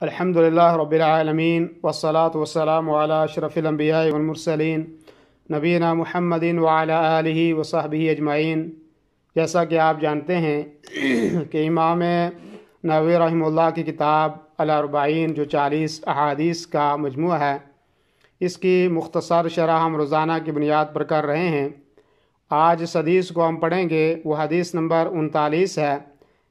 الحمدللہ رب العالمین والصلاة والسلام علی اشرف الانبیاء والمرسلین نبینا محمد وعلی آلہ وصحبہ اجمعین۔ جیسا کہ آپ جانتے ہیں کہ امام نووی رحمہ اللہ کی کتاب الاربعین جو 40 احادیث کا مجموعہ ہے، اس کی مختصر شرح ہم روزانہ کی بنیاد پر کر رہے ہیں۔ آج اس حدیث کو ہم پڑھیں گے، وہ حدیث نمبر 39 ہے،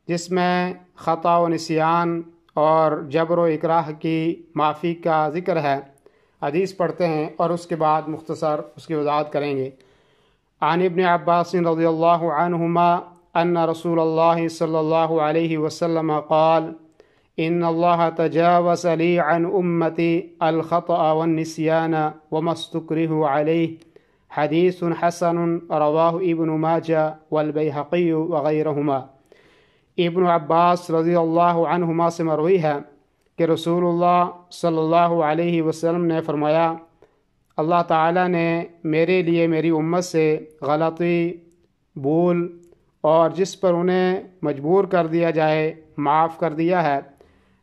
جس میں خطا و نسیان اور جبر و اکراہ کی معافی کا ذکر ہے۔ حدیث پڑھتے ہیں اور اس کے بعد مختصر اس کی وضاحت کریں گے۔ عن ابن عباس رضی اللہ عنہما ان رسول اللہ صلی اللہ علیہ وسلم قال ان اللہ تجاوز لی عن امتی الخطأ والنسیان وما استکرہوا علیہ، حدیث حسن رواہ ابن ماجہ والبیہقی وغیرہما۔ ابن عباس رضی اللہ عنہما سے مروی ہے کہ رسول اللہ صلی اللہ علیہ وسلم نے فرمایا، اللہ تعالیٰ نے میرے لیے میری امت سے غلطی، بھول اور جس پر انہیں مجبور کر دیا جائے معاف کر دیا ہے۔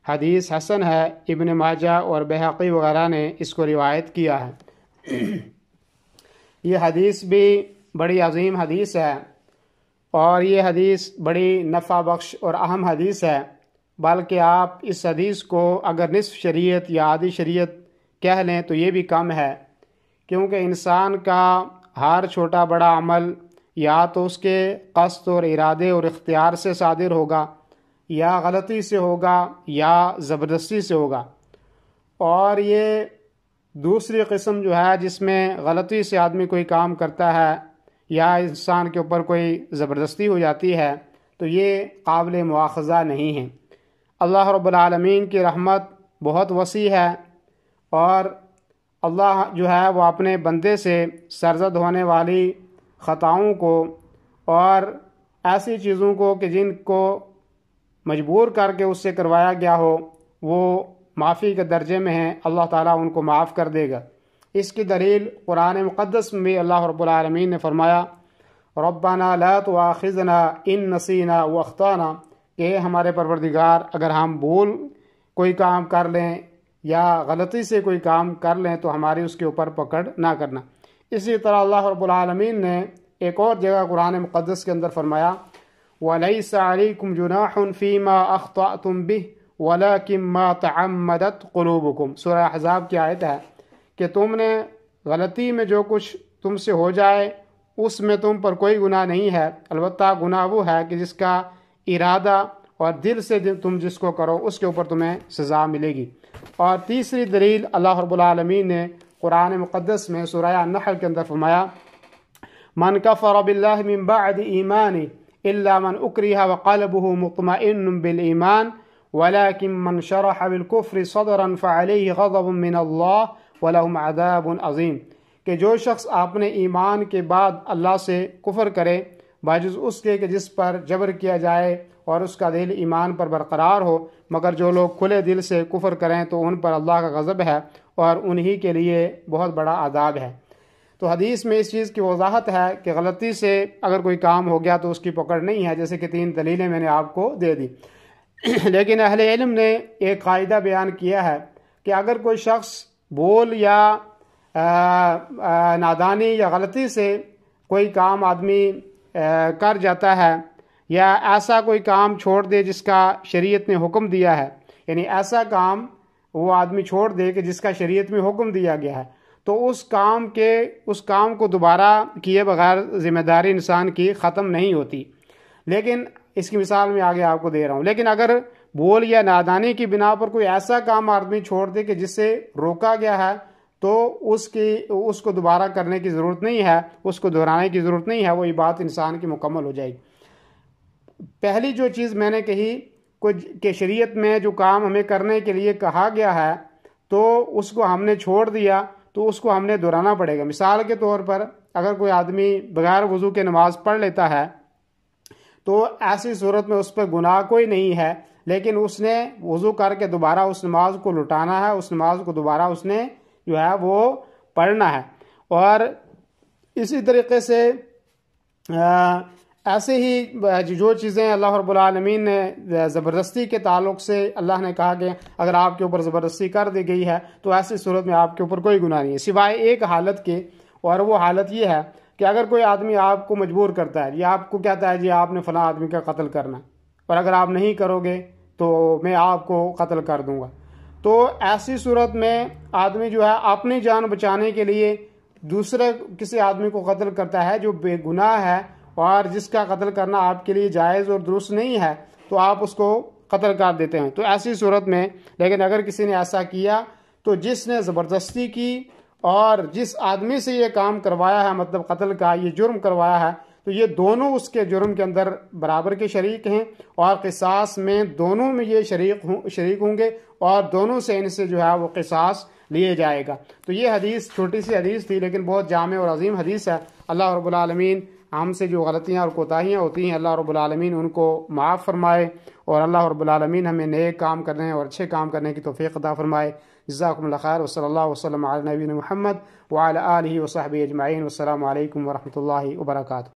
حدیث حسن ہے، ابن ماجہ اور بیہقی وغیرہ نے اس کو روایت کیا ہے۔ یہ حدیث بھی بڑی عظیم حدیث ہے اور یہ حدیث بڑی نفع بخش اور اہم حدیث ہے، بلکہ آپ اس حدیث کو اگر نصف شریعت یا آدھی شریعت کہہ لیں تو یہ بھی کم ہے، کیونکہ انسان کا ہر چھوٹا بڑا عمل یا تو اس کے قصد اور ارادے اور اختیار سے صادر ہوگا، یا غلطی سے ہوگا، یا زبردستی سے ہوگا۔ اور یہ دوسری قسم جو ہے جس میں غلطی سے آدمی کوئی کام کرتا ہے یا انسان کے اوپر کوئی زبردستی ہو جاتی ہے، تو یہ قابل مواخذہ نہیں ہے۔ اللہ رب العالمین کی رحمت بہت وسیع ہے اور اللہ جو ہے وہ اپنے بندے سے سرزد ہونے والی خطاؤں کو اور ایسی چیزوں کو کہ جن کو مجبور کر کے اس سے کروایا گیا ہو وہ معافی کے درجے میں ہیں، اللہ تعالیٰ ان کو معاف کر دے گا۔ اس کی دلیل قرآن مقدس میں بھی اللہ رب العالمین نے فرمایا، ربنا لا تؤاخذنا ان نسینا واخطانا، کہ ہمارے پروردگار اگر ہم بھول کوئی کام کر لیں یا غلطی سے کوئی کام کر لیں تو ہماری اس کے اوپر پکڑ نہ کرنا۔ اسی طرح اللہ رب العالمین نے ایک اور جگہ قرآن مقدس کے اندر فرمایا، وَلَيْسَ عَلَيْكُمْ جُنَاحٌ فِي مَا أَخْطَأْتُمْ بِهِ وَلَكِنْ مَا تَعَمَّدَتْ قُلُوبُكُمْ۔ سورہ احزاب کی آیت ہے کہ تم نے غلطی میں جو کچھ تم سے ہو جائے اس میں تم پر کوئی گناہ نہیں ہے، البتہ گناہ وہ ہے کہ جس کا ارادہ اور دل سے تم جس کو کرو اس کے اوپر تمہیں سزا ملے گی۔ اور تیسری دلیل اللہ رب العالمین نے قرآن مقدس میں سورہ النحل کے اندر فرمایا، من کفر باللہ من بعد ایمانہ الا من اکرہ وقلبہ مطمئن بالایمان ولكن من شرح بالكفر صدرا فعليه غضب من اللہ وَلَهُمْ عَذَابٌ عَظِيمٌ، کہ جو شخص اپنے ایمان کے بعد اللہ سے کفر کرے باوجود اس کے کہ جس پر جبر کیا جائے اور اس کا دل ایمان پر برقرار ہو، مگر جو لوگ کھلے دل سے کفر کریں تو ان پر اللہ کا غضب ہے اور انہی کے لیے بہت بڑا عذاب ہے۔ تو حدیث میں اس چیز کی وضاحت ہے کہ غلطی سے اگر کوئی کام ہو گیا تو اس کی پکڑ نہیں ہے، جیسے کہ 3 دلیلیں میں نے آپ کو دے دی۔ لیکن اہل علم نے ایک قاعدہ بیان کیا ہے کہ اگر کوئی شخص بھول یا نادانی یا غلطی سے کوئی کام آدمی کر جاتا ہے یا ایسا کوئی کام چھوڑ دے جس کا شریعت نے حکم دیا ہے، یعنی ایسا کام وہ آدمی چھوڑ دے کہ جس کا شریعت میں حکم دیا گیا ہے، تو اس کام کو دوبارہ کیے بغیر ذمہ داری انسان کی ختم نہیں ہوتی۔ لیکن اس کی مثال میں آگے آپ کو دے رہا ہوں، لیکن اگر بھول یا نادانی کی بنا پر کوئی ایسا کام آدمی چھوڑ دے کہ جس سے روکا گیا ہے تو اس کو دوبارہ کرنے کی ضرورت نہیں ہے، اس کو دہرانے کی ضرورت نہیں ہے، وہی بات انسان کی مکمل ہو جائے گی۔ پہلی جو چیز میں نے کہی کہ شریعت میں جو کام ہمیں کرنے کے لیے کہا گیا ہے تو اس کو ہم نے چھوڑ دیا تو اس کو ہم نے دہرانا پڑے گا۔ مثال کے طور پر اگر کوئی آدمی بغیر وضو کے نماز پڑھ لیتا ہے تو ایسی صورت میں اس پر گناہ کوئی نہیں ہے، لیکن اس نے وضو کر کے دوبارہ اس نماز کو لٹانا ہے، اس نماز کو دوبارہ اس نے جو ہے وہ پڑھنا ہے۔ اور اسی طریقے سے ایسے ہی جو چیزیں اللہ رب العالمین نے زبردستی کے تعلق سے اللہ نے کہا کہ اگر آپ کے اوپر زبردستی کر دی گئی ہے تو ایسی صورت میں آپ کے اوپر کوئی گناہ نہیں ہے سوائے ایک حالت کے، اور وہ حالت یہ ہے کہ اگر کوئی آدمی آپ کو مجبور کرتا ہے یا آپ کو کہتا ہے جی آپ نے فلاں آدمی کا قتل کرنا، اور اگر آپ نہیں کرو گے تو میں آپ کو قتل کر دوں گا، تو ایسی صورت میں آدمی جو ہے اپنی جان بچانے کے لیے دوسرے کسی آدمی کو قتل کرتا ہے جو بے گناہ ہے اور جس کا قتل کرنا آپ کے لیے جائز اور درست نہیں ہے، تو آپ اس کو قتل کر دیتے ہیں۔ تو ایسی صورت میں لیکن اگر کسی نے ایسا کیا تو جس نے زبردستی کی اور جس آدمی سے یہ کام کروایا ہے، مطلب قتل کا یہ جرم کروایا ہے، تو یہ دونوں اس کے جرم کے اندر برابر کے شریک ہیں، اور قصاص میں دونوں میں یہ شریک ہوں گے، اور دونوں سے ان سے جو ہے وہ قصاص لیے جائے گا۔ تو یہ حدیث چھوٹی سی حدیث تھی لیکن بہت جامع اور عظیم حدیث ہے۔ اللہ رب العالمین ہم سے جو غلطیاں اور کوتاہیاں ہوتی ہیں اللہ رب العالمین ان کو معاف فرمائے، اور اللہ رب العالمین ہمیں نیک کام کرنے اور اچھے کام کرنے کی توفیق عطا فرمائے۔ جزاکم اللہ خیر، وصلی اللہ وسلم علی نبینا محمد وعلی آلہ وصحبہ اجمعین، والسلام علیکم ورحمۃ اللہ وبرکاتہ۔